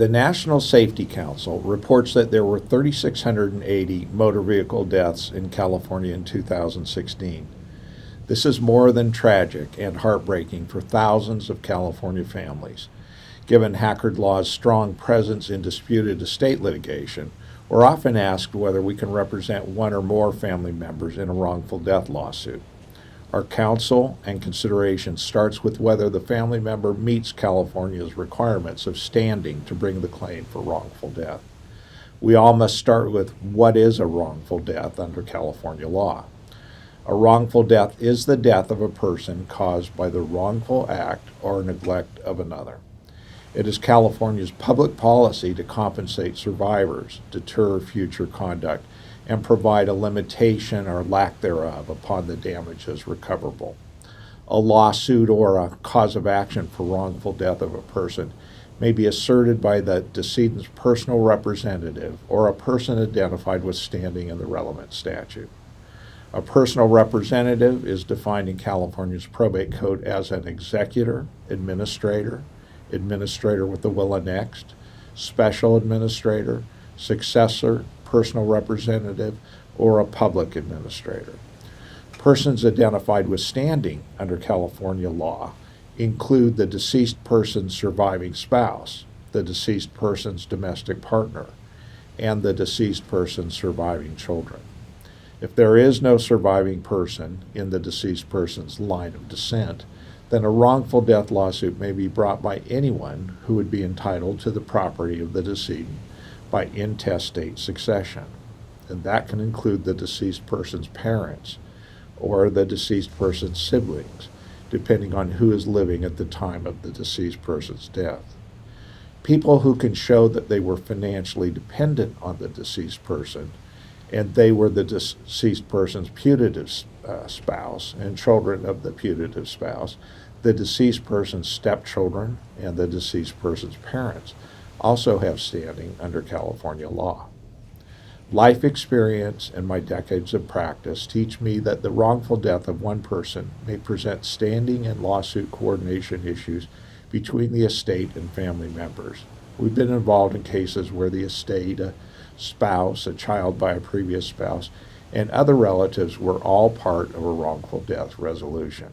The National Safety Council reports that there were 3,680 motor vehicle deaths in California in 2016. This is more than tragic and heartbreaking for thousands of California families. Given Hackard Law's strong presence in disputed estate litigation, we're often asked whether we can represent one or more family members in a wrongful death lawsuit. Our counsel and consideration starts with whether the family member meets California's requirements of standing to bring the claim for wrongful death. We all must start with what is a wrongful death under California law. A wrongful death is the death of a person caused by the wrongful act or neglect of another. It is California's public policy to compensate survivors, deter future conduct, and provide a limitation or lack thereof upon the damages recoverable. A lawsuit or a cause of action for wrongful death of a person may be asserted by the decedent's personal representative or a person identified with standing in the relevant statute. A personal representative is defined in California's probate code as an executor, administrator, administrator with the will annexed, special administrator, successor, personal representative, or a public administrator. Persons identified with standing under California law include the deceased person's surviving spouse, the deceased person's domestic partner, and the deceased person's surviving children. If there is no surviving person in the deceased person's line of descent, then a wrongful death lawsuit may be brought by anyone who would be entitled to the property of the decedent by intestate succession, and that can include the deceased person's parents or the deceased person's siblings, depending on who is living at the time of the deceased person's death. People who can show that they were financially dependent on the deceased person and they were the deceased person's putative spouse and children of the putative spouse, the deceased person's stepchildren, and the deceased person's parents also have standing under California law. Life experience and my decades of practice teach me that the wrongful death of one person may present standing and lawsuit coordination issues between the estate and family members. We've been involved in cases where the estate, a spouse, a child by a previous spouse, and other relatives were all part of a wrongful death resolution.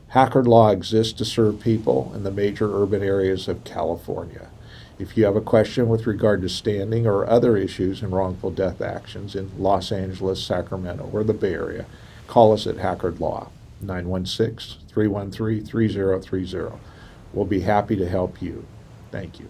Hackard Law exists to serve people in the major urban areas of California. If you have a question with regard to standing or other issues in wrongful death actions in Los Angeles, Sacramento, or the Bay Area, call us at Hackard Law, 916-313-3030. We'll be happy to help you. Thank you.